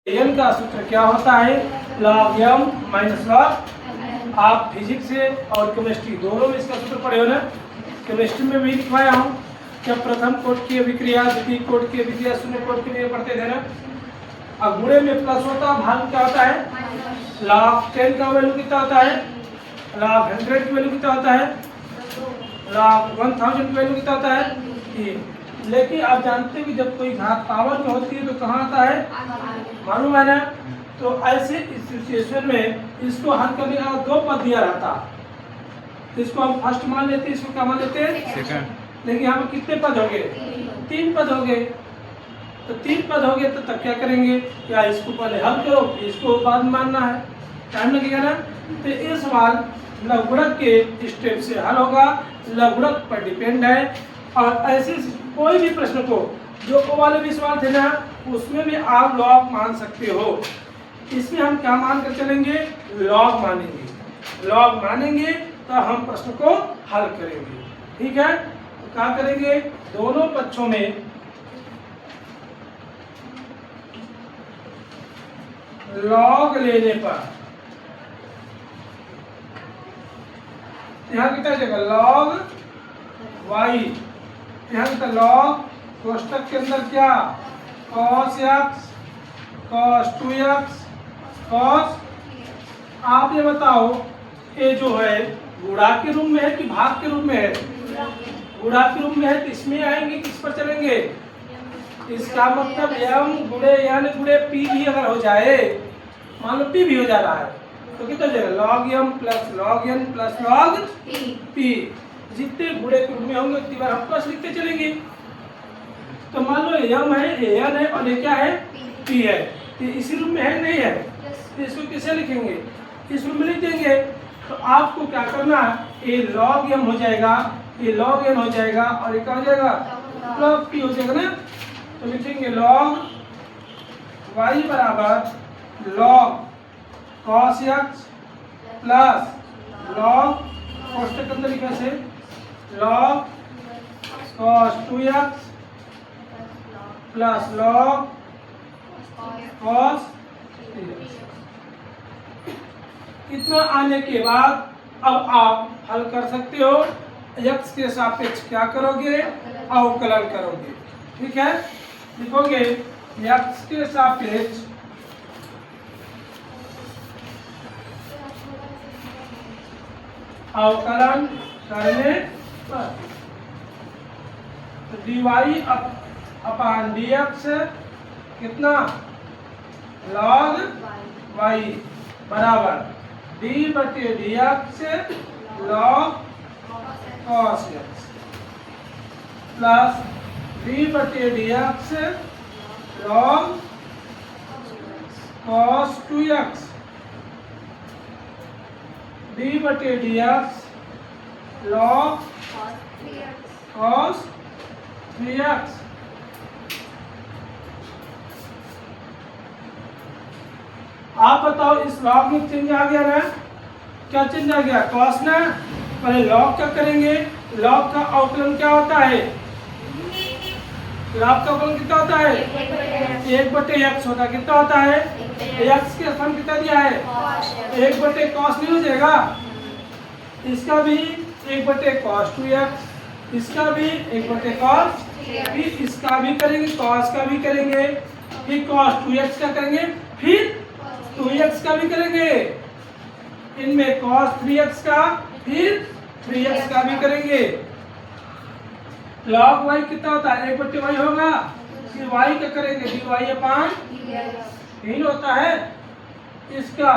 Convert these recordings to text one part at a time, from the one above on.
N का सूत्र क्या होता है? Log m minus log. आप फिजिक्स से और केमिस्ट्री दोनों में इसका सूत्र पढ़े हो ना। केमिस्ट्री में भी लिखवाया हूँ, जब प्रथम कोट की अभिक्रिया, द्वितीय कोट की अभिक्रिया, शून्य कोट के लिए पढ़ते थे ना। अब गुणे में प्लस होता है, भाग क्या होता है? लॉग 10 का वैल्यू कितना होता है? लॉग 100 की वैल्यू कितना होता है? लॉग 1000 की वैल्यू कितना होता है? 3। लेकिन आप जानते हैं कि जब कोई घात पावर में होती है तो कहाँ आता है? मालूम है ना। तो ऐसे इस सिचुएशन में इसको हल करने का 2 पद दिया रहता, इसको हम फर्स्ट मान लेते हैं, इसको क्या मान लेते हैं? सेकंड। लेकिन यहाँ पर कितने पद हो गए? 3 पद हो गए। तो 3 पद हो गए तो तब क्या करेंगे? या इसको पहले हल करो, इसको बाद में मानना है, टाइम लगेगा ना। तो ये सवाल लघुगणक के स्टेप से हल होगा, लघुगणक पर डिपेंड है। और ऐसे कोई भी प्रश्न को, जो वो वाले भी सवाल थे ना, उसमें भी आप लॉग मान सकते हो। इसमें हम क्या मान कर चलेंगे? लॉग मानेंगे। लॉग मानेंगे तो हम प्रश्न को हल करेंगे। ठीक है, तो क्या करेंगे? दोनों पक्षों में लॉग लेने पर यहाँ कितना जगह लॉग वाई, यहाँ कितना लॉग कोष्टक के अंदर क्या cos x, cos 2x, cos। आप ये बताओ, ये जो है गुणा के रूप में है कि भाग के रूप में है? गुणा के रूप में है तो इसमें आएंगे, किस पर चलेंगे? इसका मतलब m गुणे n गुणे p भी अगर हो जाए, मान लो p भी हो जा रहा है, तो कितना जाएगा? log m plus log n plus log p। जितने गुणे के रूप में होंगे उतनी बार हम प्लस लिखते चलेंगे। तो मान लो m है, an है और ये क्या है? p है। तो इसी रूप में है नहीं है? तो इसको कैसे लिखेंगे? इस रूप में लिख देंगे। तो आपको क्या करना है? ये log m हो जाएगा, ये log n हो जाएगा और ये क्या हो जाएगा? log p हो जाएगा ना। तो लिखेंगे log y बराबर log cos x plus log कोष्टक के अंदर लिखा से log cos 2x plus log cos 3x। इतना आने के बाद अब आप हल कर सकते हो। x के सापेक्ष क्या करोगे? अवकलन करोगे। ठीक है, लिखोगे x के सापेक्ष अवकलन करने पर तो dy अपान dx कितना? log y बराबर d बटे dx log cos x plus d बटे dx log cos 2x d बटे dx log cos 3x। आप बताओ, इस log में चेंज आ गया ना? क्या चेंज आ गया? cos ना। पहले log क्या करेंगे? log का अवकलन क्या होता है? log का अवकलन कितना होता है? 1 बटे x होता है। कितना होता है? x के स्थान कितना दिया है? 1 बटे cos नहीं हो जाएगा? इसका भी 1 बटे cos 2x, इसका भी 1 बटे cos, फिर इसका भी करेंगे, cos का भी करेंगे, फिर cos 2x का करेंगे, फिर 2x का भी करेंगे, इनमें cos 3x का, फिर 3x का भी करेंगे। log y कितना होता है? 1 बटे y होगा, फिर y का करेंगे dy अपान 3 होता है। इसका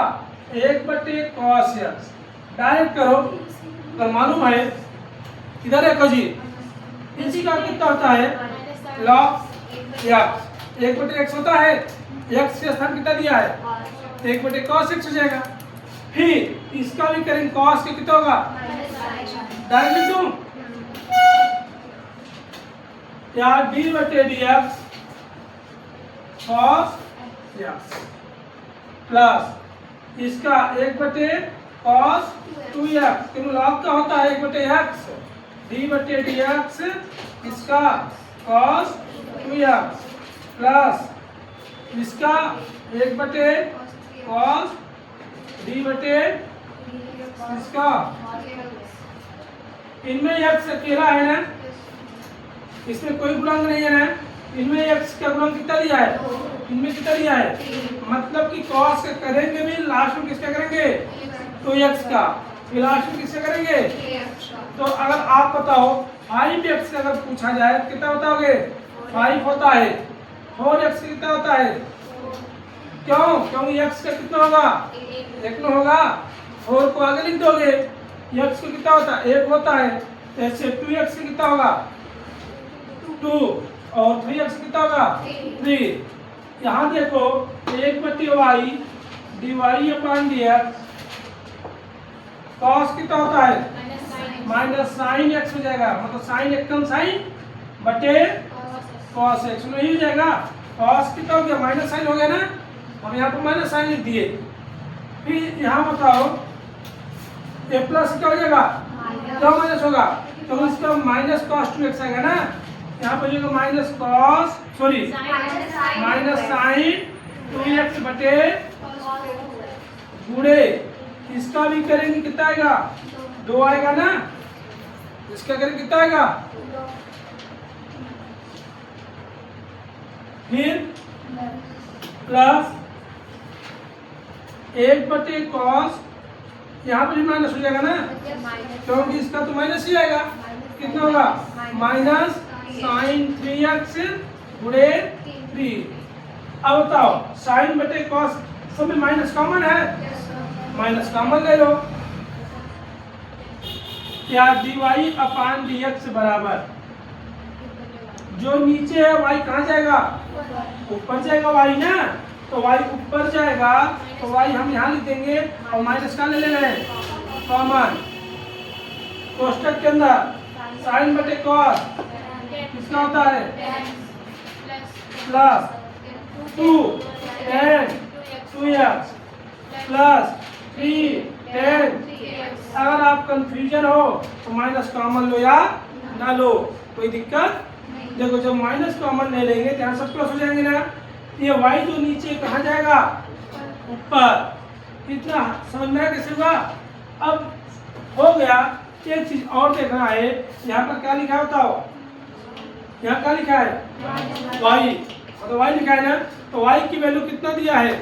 1 बटे cos x डायरेक्ट करो, अगर मालूम है इधर है जी, इसी का कितना होता है? log x 1 बटे x होता है, x के स्थान कितना दिया है? 1 बटे cos x हो जाएगा। फिर इसका भी करेंगे, cos के कितना होगा? डायरेक्ट लिख दूं या d बटे dx cos x प्लस इसका 1 बटे cos 2x, क्योंकि log का होता है 1 बटे x, d बटे dx इसका cos 2x प्लस इसका 1/cos d बटे इसका, इनमें x अकेला है ना, इसमें कोई गुणांक नहीं है ना, इनमें x का गुणांक कितना दिया है, इनमें कितना दिया है, मतलब कि cos का करेंगे भी लास्ट में किसका करेंगे, 2x का, फिर लास्ट में किसका करेंगे। तो अगर आप बताओ 5x का अगर पूछा जाए कितना बताओगे, 5 होता है, 4x कितना होता है, क्यों, क्योंकि x का कितना होगा, 1 में होगा, 4 को आगे लिख दोगे, x को कितना होता है, 1 होता है, तो ऐसे 2x से कितना होगा 2, और 3x कितना होगा 3। यहाँ देखो 1/y dy upon dx, cos कितना होता है माइनस साइन x हो जाएगा, मतलब साइन एकम साइन बटे cos x में ही हो जाएगा। cos कितना हो गया, माइनस साइन हो गया ना, हम यहाँ पर माइनस साइन लिख दिए। फिर यहाँ बताओ a प्लस क्या हो जाएगा, क्या माइनस होगा, तो इसका माइनस cos 2x आएगा ना, यहाँ पर जो minus cos sorry minus sine 2x बटे गुणे इसका भी करेंगे कितना आएगा, 2 आएगा ना, इसका करेंगे कितना आएगा, फिर प्लस 1/cos, यहाँ पर भी माइनस हो जाएगा ना, क्योंकि इसका तो माइनस ही आएगा, कितना होगा माइनस साइन 3x गुणे 3। अब बताओ साइन बटे कॉस सब में माइनस कॉमन है, माइनस कॉमन ले लो, क्या dy अपॉन dx बराबर जो नीचे है y कहाँ जाएगा, ऊपर जाएगा y ना, तो y ऊपर जाएगा, तो y हम यहाँ लिख देंगे और माइनस का ले लेना है कॉमन, कोष्टक के अंदर साइन बटे कॉस किसका होता है plus 2 tan 2x plus 3 tan, अगर आप कंफ्यूजन हो तो माइनस कॉमन लो या ना लो कोई दिक्कत। देखो जब माइनस कॉमन ले लेंगे तो यहाँ सब प्लस हो जाएंगे ना, ये y जो नीचे कहाँ जाएगा ऊपर, इतना समझ में कैसे हुआ। अब हो गया, एक चीज और देखना है, यहाँ पर क्या लिखा है बताओ, यहाँ क्या लिखा है y, मतलब y लिखा है ना, तो y की वैल्यू कितना दिया है,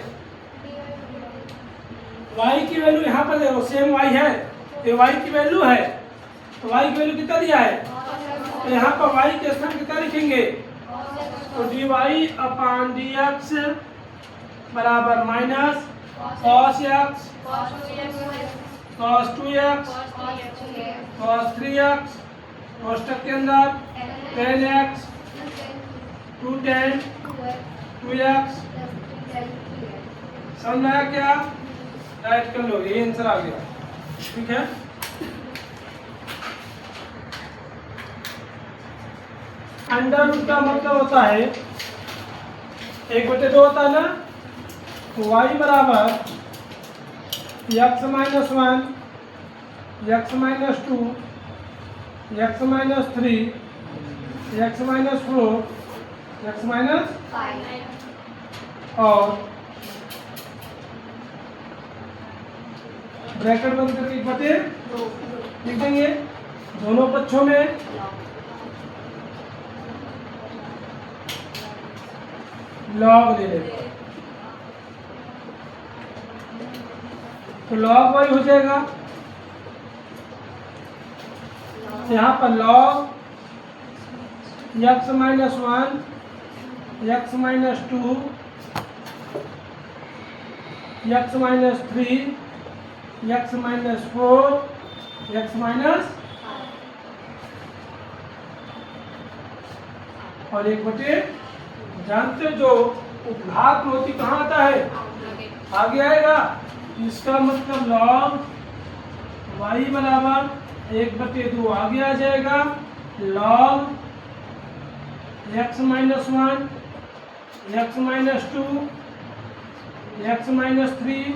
y की वैल्यू यहाँ पर देखो सेम y है, ये y की वैल्यू है, तो y की वैल्यू कितना दिया है, तो यहाँ पर y के स्थान कितना लिखेंगे, तो dy अपॉन dx बराबर minus cos x cos 2x cos 3x, कोष्टक के अंदर tan x 2 tan 2x, समझ में आया क्या, राइट कर लो, ये आंसर आ गया, ठीक है। अंडर रूट का मतलब होता है 1/2 होता है ना, y बराबर x minus 1 x minus 2 x minus 3 x minus 4 x minus 5 और ब्रैकेट बंद करके 1/2 लिख देंगे, दोनों पक्षों में लॉग ले लेंगे, तो लॉग y हो जाएगा, यहाँ पर log x minus 1 x minus 2 x minus 3 x minus 4 x minus और 1/, जानते हो जो उपघात होती कहाँ आता है, आगे आएगा, इसका मतलब लॉग y बराबर 1/2 आगे आ जाएगा, log x minus 1 x minus 2 x minus 3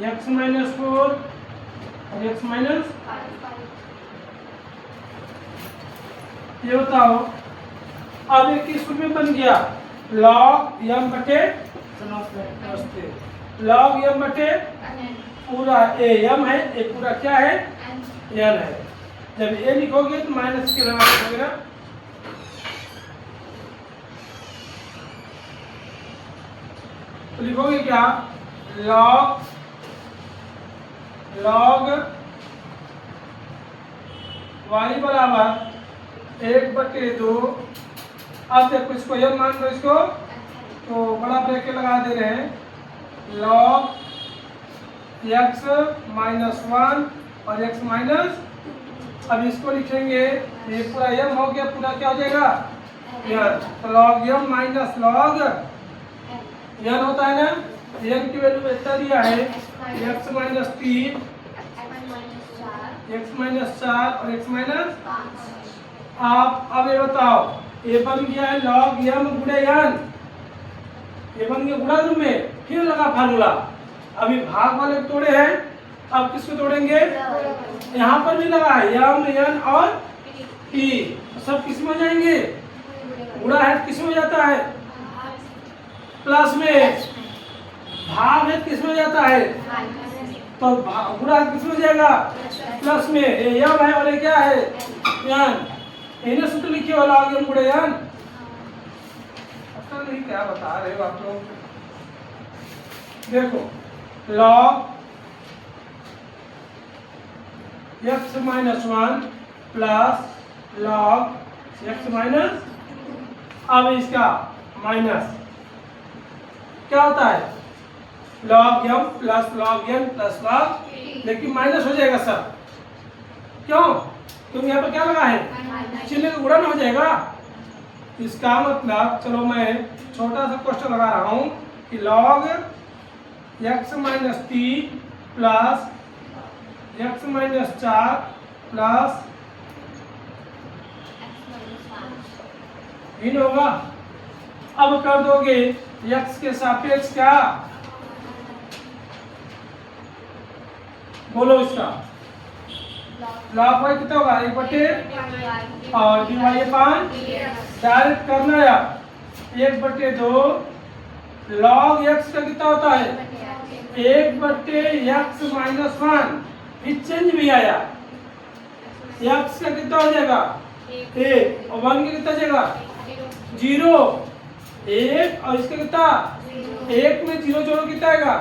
x minus 4 और x माइनस, ये बताओ अब एक किस रूप में बन गया, लॉग यम बटे नमस्ते लॉग यम बटे पूरा ए यम है, ए पूरा क्या है एन है। जब ए लिखोगे तो माइनस के लगा लिखोगे ना, तो लिखोगे क्या लॉग वाई बराबर 1/2। अब देखो इसको यम मान लो इसको, तो बड़ा ब्रैकेट लगा दे रहे हैं लॉग x माइनस 1 और x माइनस, अब इसको लिखेंगे ये पूरा यम हो गया, पूरा क्या हो जाएगा यन, तो लॉग यम माइनस लॉग यन होता है ना, यन की वैल्यू इतना दिया है x माइनस 3 x माइनस 4 और x माइनस। आप अब ये बताओ ये बन गया है लॉग यम गुणे यन, ये बन गया गुणा में, फिर लगा फार्मूला। अभी भाग वाले तोड़े हैं, अब किसको तोड़ेंगे, यहाँ पर भी लगा है यम यन और टी, सब किस में हो जाएंगे, गुणा है किस में हो जाता है प्लस में, भाग है किस में हो जाता है, तो गुणा किस में हो जाएगा प्लस में, ये यम है और ये क्या है यन, इन्हें सूत्र लिखिए वाला लॉग यम गुणे यन। पता नहीं क्या बता रहे हो आप लोग, देखो log x minus 1 plus log x minus, अब इसका माइनस क्या होता है log m plus log n plus log, लेकिन माइनस हो जाएगा सब, क्यों, क्योंकि यहाँ पर क्या लगा है चिन्ह का गुणन हो जाएगा। इसका मतलब चलो मैं छोटा सा क्वेश्चन लगा रहा हूँ कि log x minus 3 plus x minus 4 plus इन होगा। अब कर दोगे x के सापेक्ष क्या, बोलो इसका लॉग वाई कितना होगा 1/, और dy 5, डायरेक्ट करना है आप 1/2 लॉग x का कितना होता है 1/x माइनस 1, फिर चेंज भी आया, x का कितना हो जाएगा 1 और 1 का कितना जाएगा 0, 1 और इसका कितना 1 में 0 जोड़ो कितना आएगा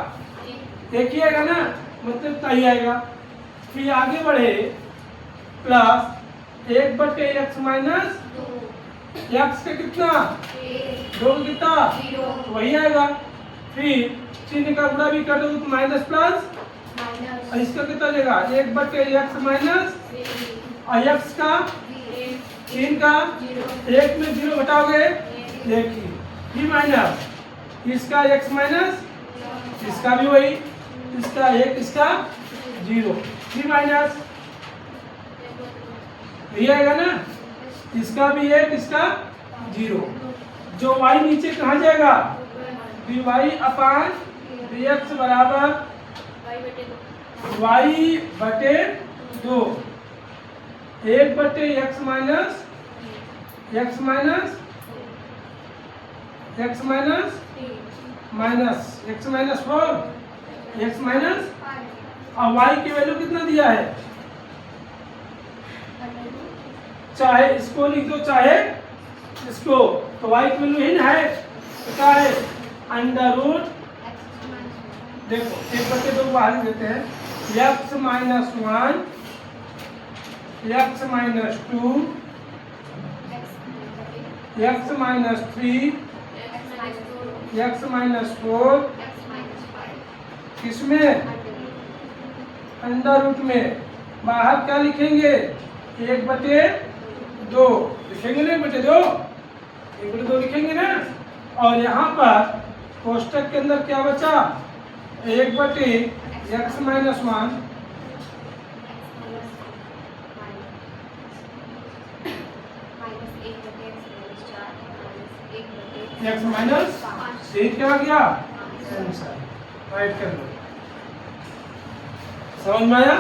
1 ही आएगा ना, मतलब सही आएगा। फिर आगे बढ़े प्लस 1/x माइनस x का कितना 2 का कितना तो वही आएगा। फिर चिन्ह का गुणा भी कर दो तो माइनस प्लस, और इसका कितना हो जाएगा 1/x माइनस, और x का 3 का 1 में 0 घटाओगे देखिए, फिर माइनस इसका x माइनस, इसका भी वही, इसका 1 इसका 0, फिर माइनस यही आएगा ना, इसका भी 1 इसका 0, जो y नीचे कहाँ जाएगा dy अपान dx बराबर y/2, 1/x minus x minus x minus minus x minus 4 x minus, और y की वैल्यू कितना दिया है, चाहे इसको लिख दो चाहे इसको, तो y की वैल्यू ही है क्या है अंडर रूट, देखो 1/2 बाहर देते हैं x minus 1 x minus 2 x minus 3 x minus 4, किसमें अंडर रूट में, बाहर क्या लिखेंगे 1/2 लिखेंगे ना, 1/2 लिखेंगे ना, और यहाँ पर कोष्टक के अंदर क्या बचा 1/x माइनस 1 x माइनस, ये क्या आ गया आंसर, राइट कर लो, समझ में आया।